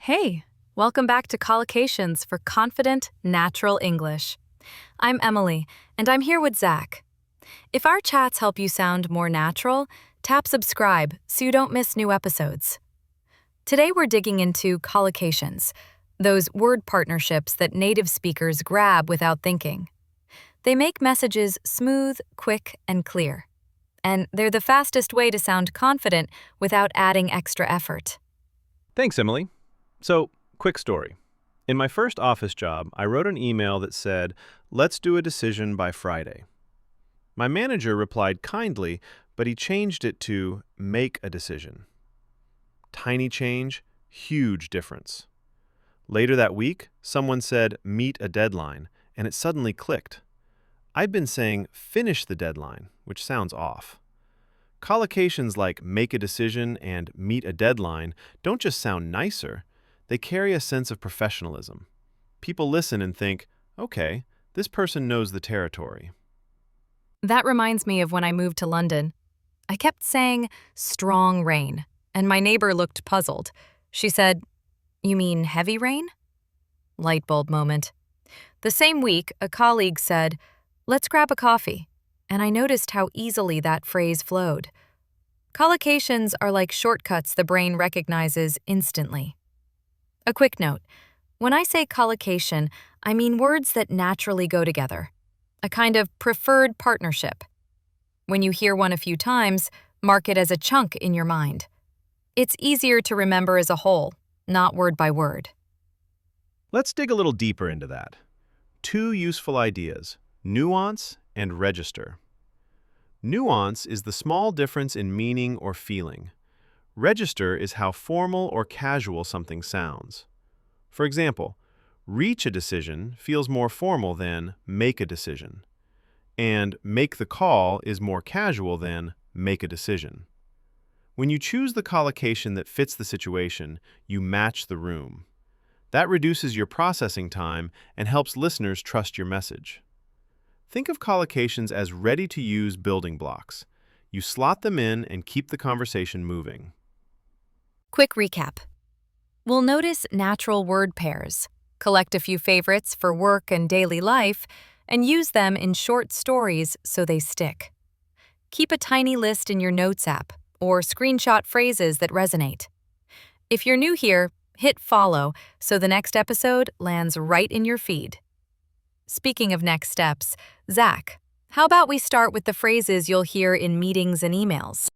Hey, welcome back to Collocations for Confident, Natural English. I'm Emily, and I'm here with Zach. If our chats help you sound more natural, tap subscribe so you don't miss new episodes. Today we're digging into collocations, those word partnerships that native speakers grab without thinking. They make messages smooth, quick, and clear. And they're the fastest way to sound confident without adding extra effort. Thanks, Emily. So, quick story. In my first office job, I wrote an email that said, "Let's do a decision by Friday." My manager replied kindly, but he changed it to "make a decision." Tiny change, huge difference. Later that week, someone said, "meet a deadline," and it suddenly clicked. I'd been saying, "finish the deadline," which sounds off. Collocations like "make a decision" and "meet a deadline" don't just sound nicer, they carry a sense of professionalism. People listen and think, okay, this person knows the territory. That reminds me of when I moved to London. I kept saying strong rain, and my neighbor looked puzzled. She said, "You mean heavy rain?" Light bulb moment. The same week, a colleague said, "Let's grab a coffee," and I noticed how easily that phrase flowed. Collocations are like shortcuts the brain recognizes instantly. A quick note. When I say collocation, I mean words that naturally go together. A kind of preferred partnership. When you hear one a few times, mark it as a chunk in your mind. It's easier to remember as a whole, not word by word. Let's dig a little deeper into that. Two useful ideas, nuance and register. Nuance is the small difference in meaning or feeling. Register is how formal or casual something sounds. For example, reach a decision feels more formal than make a decision, and make the call is more casual than make a decision. When you choose the collocation that fits the situation, you match the room. That reduces your processing time and helps listeners trust your message. Think of collocations as ready-to-use building blocks. You slot them in and keep the conversation moving. Quick recap. We'll notice natural word pairs, collect a few favorites for work and daily life, and use them in short stories so they stick. Keep a tiny list in your Notes app or screenshot phrases that resonate. If you're new here, hit follow so the next episode lands right in your feed. Speaking of next steps, Zach, how about we start with the phrases you'll hear in meetings and emails?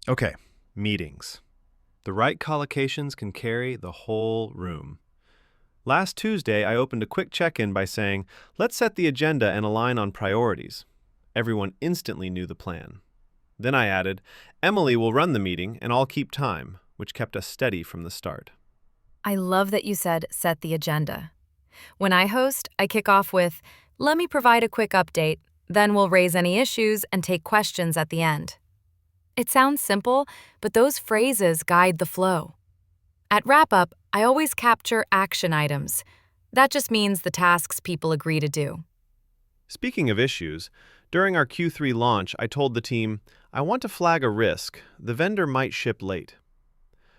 Okay, meetings. The right collocations can carry the whole room. Last Tuesday, I opened a quick check-in by saying, "Let's set the agenda and align on priorities." Everyone instantly knew the plan. Then I added, "Emily will run the meeting and I'll keep time," which kept us steady from the start. I love that you said set the agenda. When I host, I kick off with, "Let me provide a quick update, then we'll raise any issues and take questions at the end." It sounds simple, but those phrases guide the flow. At wrap-up, I always capture action items. That just means the tasks people agree to do. Speaking of issues, during our Q3 launch, I told the team, "I want to flag a risk. The vendor might ship late."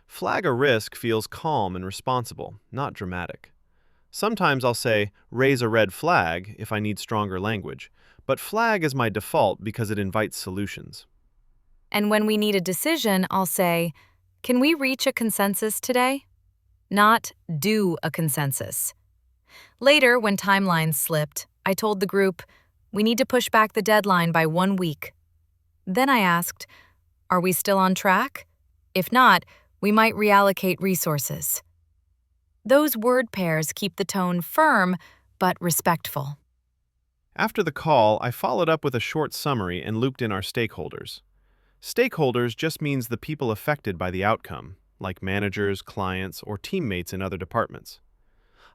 Flag a risk feels calm and responsible, not dramatic. Sometimes I'll say, "raise a red flag" if I need stronger language, but flag is my default because it invites solutions. And when we need a decision, I'll say, "Can we reach a consensus today?" Not do a consensus. Later, when timelines slipped, I told the group, "We need to push back the deadline by 1 week." Then I asked, "Are we still on track? If not, we might reallocate resources." Those word pairs keep the tone firm but respectful. After the call, I followed up with a short summary and looped in our stakeholders. Stakeholders just means the people affected by the outcome, like managers, clients, or teammates in other departments.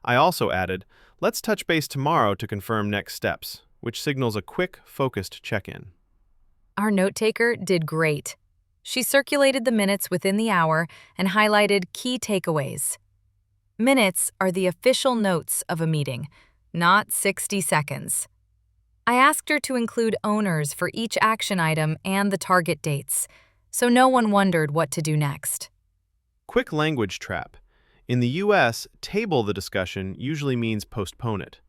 I also added, "Let's touch base tomorrow to confirm next steps," which signals a quick, focused check-in. Our note-taker did great. She circulated the minutes within the hour and highlighted key takeaways. Minutes are the official notes of a meeting, not 60 seconds. I asked her to include owners for each action item and the target dates, so no one wondered what to do next. Quick language trap. In the US, table the discussion usually means postpone it.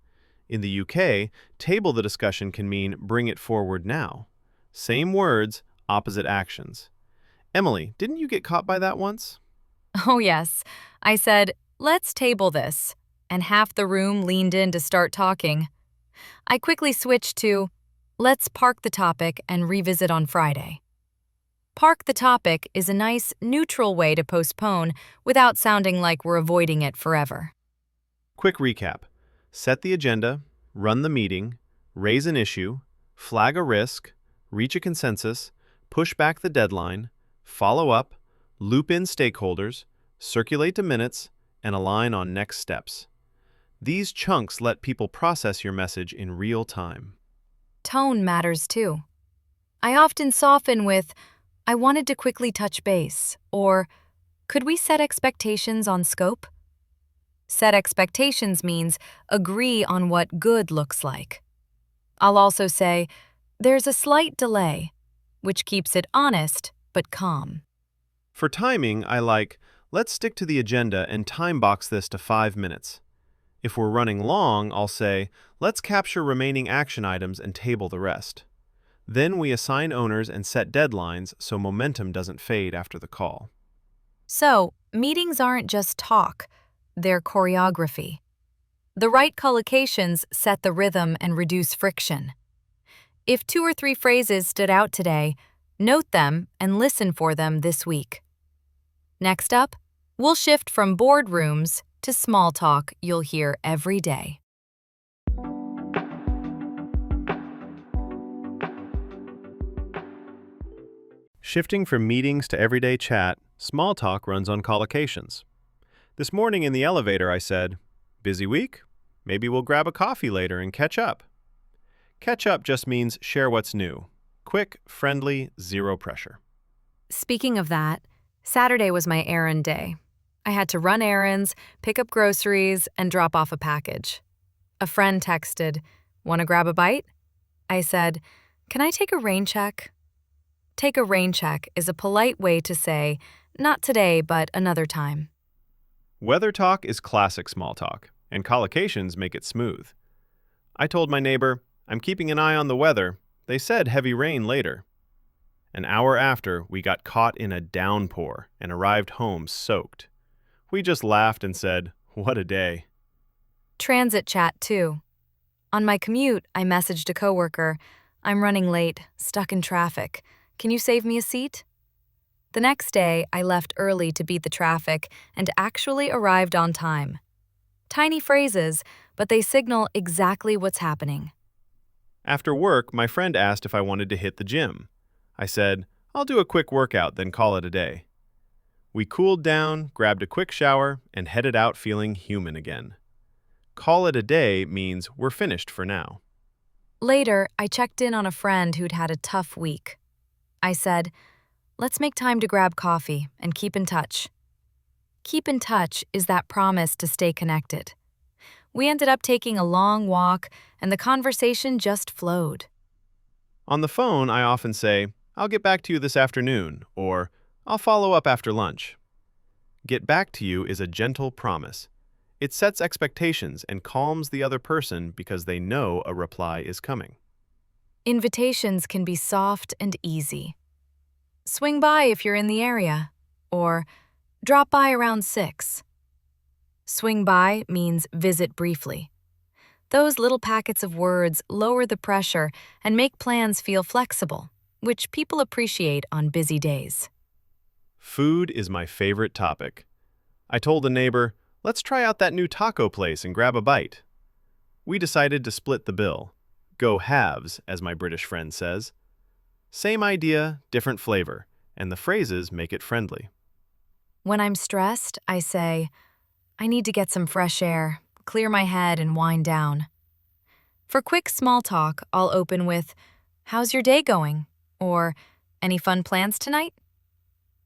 In the UK, table the discussion can mean bring it forward now. Same words, opposite actions. Emily, didn't you get caught by that once? Oh, yes. I said, let's table this, and half the room leaned in to start talking. I quickly switched to, let's park the topic and revisit on Friday. Park the topic is a nice, neutral way to postpone without sounding like we're avoiding it forever. Quick recap. Set the agenda, run the meeting, raise an issue, flag a risk, reach a consensus, push back the deadline, follow up, loop in stakeholders, circulate the minutes, and align on next steps. These chunks let people process your message in real time. Tone matters too. I often soften with, I wanted to quickly touch base, or could we set expectations on scope? Set expectations means agree on what good looks like. I'll also say, there's a slight delay, which keeps it honest but calm. For timing, I like, let's stick to the agenda and time box this to 5 minutes. If we're running long, I'll say, let's capture remaining action items and table the rest. Then we assign owners and set deadlines so momentum doesn't fade after the call. So, meetings aren't just talk, they're choreography. The right collocations set the rhythm and reduce friction. If 2 or 3 phrases stood out today, note them and listen for them this week. Next up, we'll shift from boardrooms to small talk you'll hear every day. Shifting from meetings to everyday chat, small talk runs on collocations. This morning in the elevator, I said, busy week? Maybe we'll grab a coffee later and catch up. Catch up just means share what's new. Quick, friendly, zero pressure. Speaking of that, Saturday was my errand day. I had to run errands, pick up groceries, and drop off a package. A friend texted, "Want to grab a bite?" I said, "Can I take a rain check?" Take a rain check is a polite way to say, not today, but another time. Weather talk is classic small talk, and collocations make it smooth. I told my neighbor, I'm keeping an eye on the weather. They said heavy rain later. An hour after, we got caught in a downpour and arrived home soaked. We just laughed and said, what a day. Transit chat, too. On my commute, I messaged a coworker, I'm running late, stuck in traffic. Can you save me a seat? The next day, I left early to beat the traffic and actually arrived on time. Tiny phrases, but they signal exactly what's happening. After work, my friend asked if I wanted to hit the gym. I said, I'll do a quick workout, then call it a day. We cooled down, grabbed a quick shower, and headed out feeling human again. Call it a day means we're finished for now. Later, I checked in on a friend who'd had a tough week. I said, let's make time to grab coffee and keep in touch. Keep in touch is that promise to stay connected. We ended up taking a long walk, and the conversation just flowed. On the phone, I often say, I'll get back to you this afternoon, or I'll follow up after lunch. Get back to you is a gentle promise. It sets expectations and calms the other person because they know a reply is coming. Invitations can be soft and easy. Swing by if you're in the area, or drop by around 6. Swing by means visit briefly. Those little packets of words lower the pressure and make plans feel flexible, which people appreciate on busy days. Food is my favorite topic. I told a neighbor, let's try out that new taco place and grab a bite. We decided to split the bill. Go halves, as my British friend says. Same idea, different flavor, and the phrases make it friendly. When I'm stressed, I say, I need to get some fresh air, clear my head, and wind down. For quick small talk, I'll open with, how's your day going? Or, any fun plans tonight?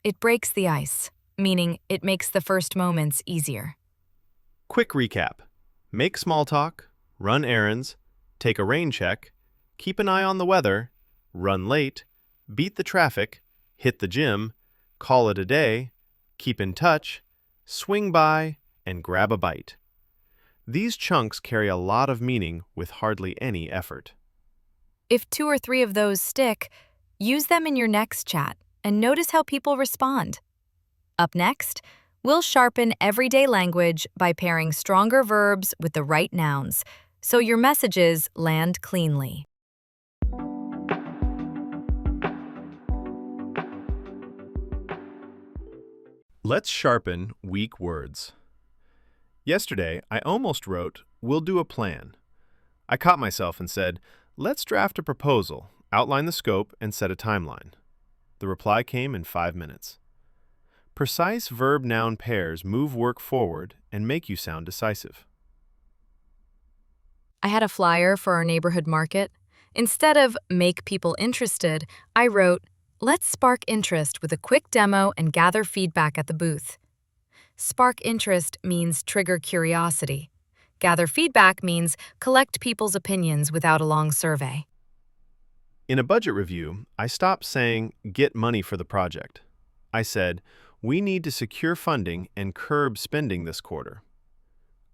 It breaks the ice, meaning it makes the first moments easier. Quick recap. Make small talk, run errands, take a rain check, keep an eye on the weather, run late, beat the traffic, hit the gym, call it a day, keep in touch, swing by, and grab a bite. These chunks carry a lot of meaning with hardly any effort. If 2 or 3 of those stick, use them in your next chat and notice how people respond. Up next, we'll sharpen everyday language by pairing stronger verbs with the right nouns, so your messages land cleanly. Let's sharpen weak words. Yesterday, I almost wrote, "We'll do a plan." I caught myself and said, "Let's draft a proposal, outline the scope, and set a timeline." The reply came in 5 minutes. Precise verb-noun pairs move work forward and make you sound decisive. I had a flyer for our neighborhood market. Instead of make people interested, I wrote, let's spark interest with a quick demo and gather feedback at the booth. Spark interest means trigger curiosity. Gather feedback means collect people's opinions without a long survey. In a budget review, I stopped saying, "Get money for the project." I said, "We need to secure funding and curb spending this quarter."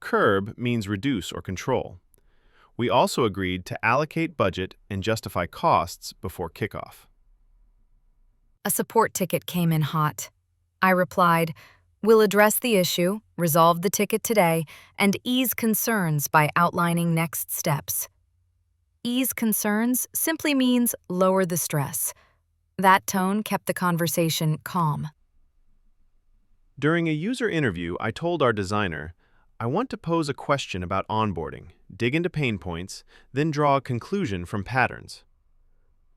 Curb means reduce or control. We also agreed to allocate budget and justify costs before kickoff. A support ticket came in hot. I replied, we'll address the issue, resolve the ticket today, and ease concerns by outlining next steps. Ease concerns simply means lower the stress. That tone kept the conversation calm. During a user interview, I told our designer, "I want to pose a question about onboarding, dig into pain points, then draw a conclusion from patterns."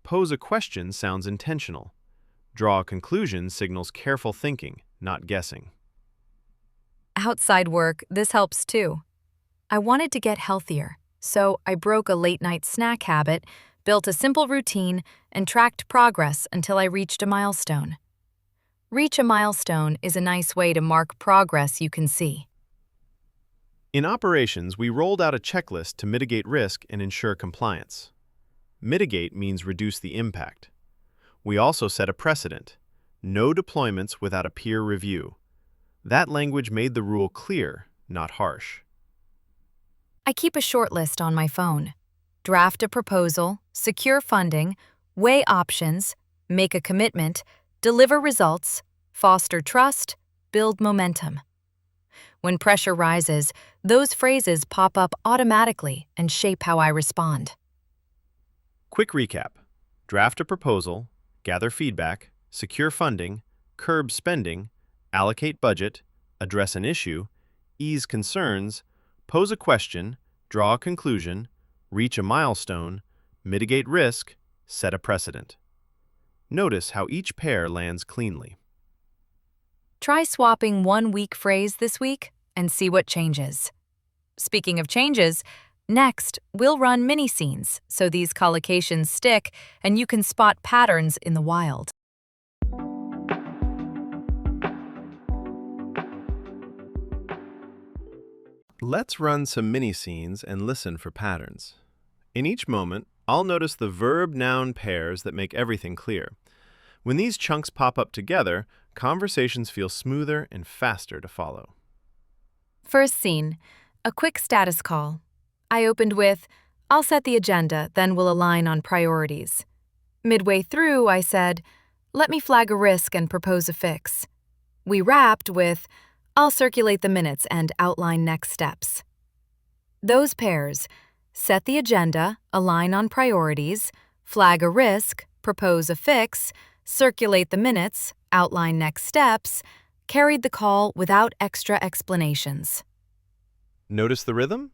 Pose a question sounds intentional. Draw a conclusion signals careful thinking, not guessing. Outside work, this helps too. I wanted to get healthier, so I broke a late-night snack habit, built a simple routine, and tracked progress until I reached a milestone. Reach a milestone is a nice way to mark progress you can see. In operations, we rolled out a checklist to mitigate risk and ensure compliance. Mitigate means reduce the impact. We also set a precedent: no deployments without a peer review. That language made the rule clear, not harsh. I keep a short list on my phone. Draft a proposal, secure funding, weigh options, make a commitment, deliver results, foster trust, build momentum. When pressure rises, those phrases pop up automatically and shape how I respond. Quick recap: draft a proposal, gather feedback, secure funding, curb spending, allocate budget, address an issue, ease concerns, pose a question, draw a conclusion, reach a milestone, mitigate risk, set a precedent. Notice how each pair lands cleanly. Try swapping one weak phrase this week and see what changes. Speaking of changes, next, we'll run mini-scenes so these collocations stick and you can spot patterns in the wild. Let's run some mini-scenes and listen for patterns. In each moment, I'll notice the verb-noun pairs that make everything clear. When these chunks pop up together, conversations feel smoother and faster to follow. First scene, a quick status call. I opened with, I'll set the agenda, then we'll align on priorities. Midway through, I said, let me flag a risk and propose a fix. We wrapped with, I'll circulate the minutes and outline next steps. Those pairs, set the agenda, align on priorities, flag a risk, propose a fix, circulate the minutes, outline next steps, carried the call without extra explanations. Notice the rhythm?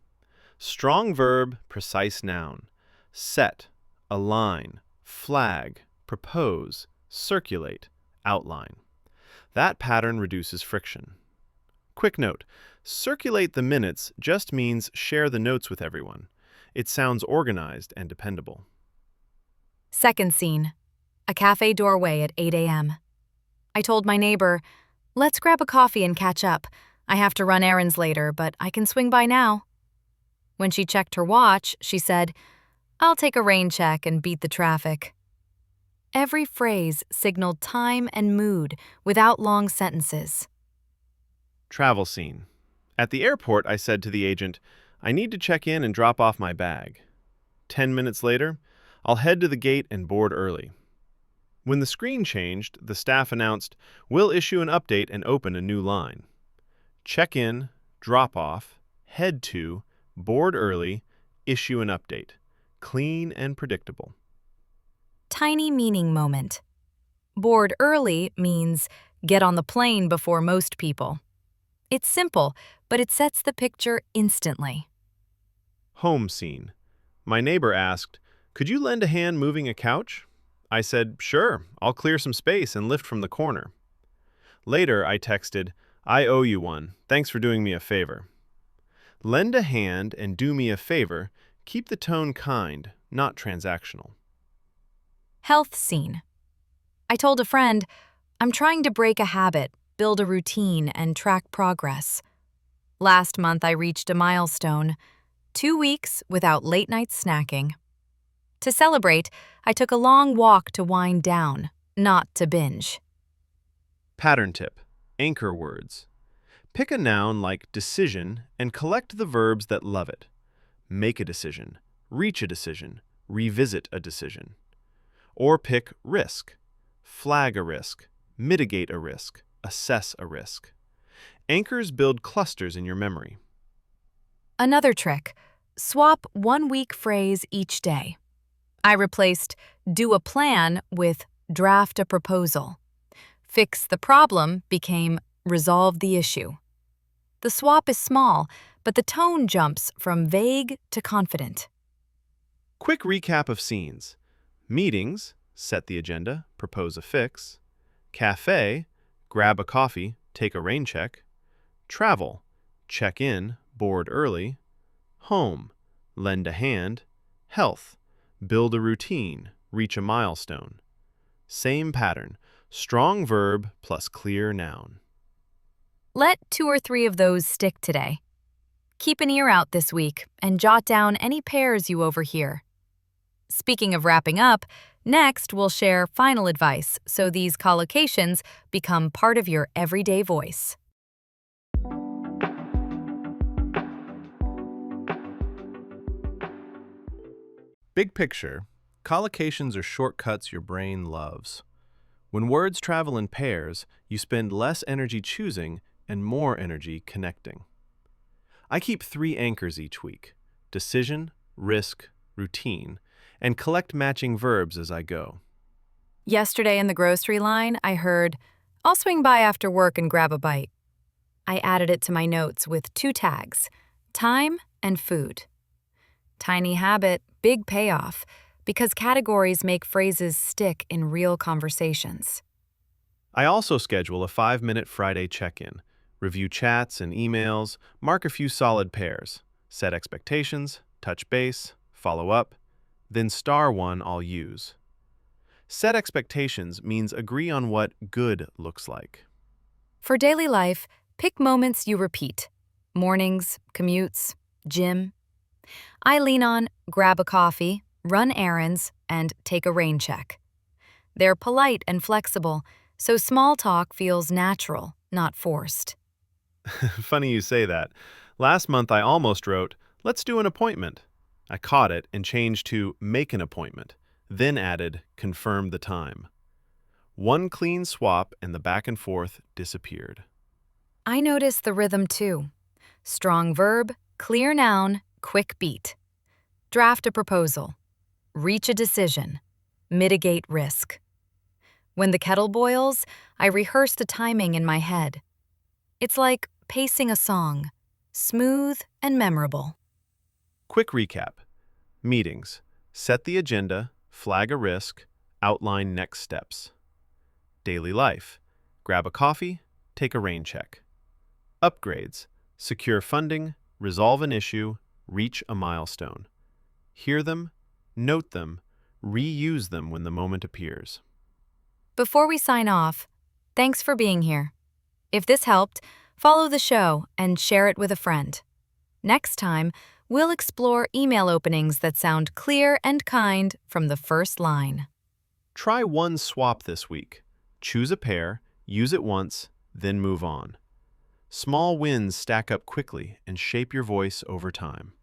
Strong verb, precise noun. Set, align, flag, propose, circulate, outline. That pattern reduces friction. Quick note, circulate the minutes just means share the notes with everyone. It sounds organized and dependable. Second scene, a cafe doorway at 8 a.m. I told my neighbor, let's grab a coffee and catch up. I have to run errands later, but I can swing by now. When she checked her watch, she said, I'll take a rain check and beat the traffic. Every phrase signaled time and mood without long sentences. Travel scene. At the airport, I said to the agent, I need to check in and drop off my bag. 10 minutes later, I'll head to the gate and board early. When the screen changed, the staff announced, we'll issue an update and open a new line. Check in, drop off, head to, board early, issue an update. Clean and predictable. Tiny meaning moment. Board early means get on the plane before most people. It's simple, but it sets the picture instantly. Home scene. My neighbor asked, could you lend a hand moving a couch? I said, sure, I'll clear some space and lift from the corner. Later, I texted, I owe you one. Thanks for doing me a favor. Lend a hand and do me a favor. Keep the tone kind, not transactional. Health scene. I told a friend, I'm trying to break a habit, build a routine, and track progress. Last month, I reached a milestone, 2 weeks without late-night snacking. To celebrate, I took a long walk to wind down, not to binge. Pattern tip. Anchor words. Pick a noun like decision and collect the verbs that love it. Make a decision, reach a decision, revisit a decision. Or pick risk. Flag a risk, mitigate a risk, assess a risk. Anchors build clusters in your memory. Another trick, swap 1-week phrase each day. I replaced do a plan with draft a proposal. Fix the problem became resolve the issue. The swap is small, but the tone jumps from vague to confident. Quick recap of scenes. Meetings, set the agenda, propose a fix. Cafe, grab a coffee, take a rain check. Travel, check in, board early. Home, lend a hand. Health, build a routine, reach a milestone. Same pattern, strong verb plus clear noun. Let 2 or 3 of those stick today. Keep an ear out this week and jot down any pairs you overhear. Speaking of wrapping up, next we'll share final advice so these collocations become part of your everyday voice. Big picture, collocations are shortcuts your brain loves. When words travel in pairs, you spend less energy choosing and more energy connecting. I keep 3 anchors each week: decision, risk, routine, and collect matching verbs as I go. Yesterday in the grocery line, I heard, I'll swing by after work and grab a bite. I added it to my notes with 2 tags, time and food. Tiny habit, big payoff, because categories make phrases stick in real conversations. I also schedule a 5-minute Friday check-in, review chats and emails, mark a few solid pairs, set expectations, touch base, follow up, then star one I'll use. Set expectations means agree on what good looks like. For daily life, pick moments you repeat. Mornings, commutes, gym. I lean on grab a coffee, run errands, and take a rain check. They're polite and flexible, so small talk feels natural, not forced. Funny you say that. Last month I almost wrote, let's do an appointment. I caught it and changed to make an appointment, then added confirm the time. One clean swap and the back and forth disappeared. I notice the rhythm too. Strong verb, clear noun, quick beat. Draft a proposal. Reach a decision. Mitigate risk. When the kettle boils, I rehearse the timing in my head. It's like pacing a song, smooth and memorable. Quick recap. Meetings. Set the agenda, flag a risk, outline next steps. Daily life. Grab a coffee, take a rain check. Upgrades. Secure funding, resolve an issue, reach a milestone. Hear them, note them, reuse them when the moment appears. Before we sign off, thanks for being here. If this helped, follow the show and share it with a friend. Next time, We'll explore email openings that sound clear and kind from the first line. Try one swap this week. Choose a pair, use it once, then move on. Small wins stack up quickly and shape your voice over time.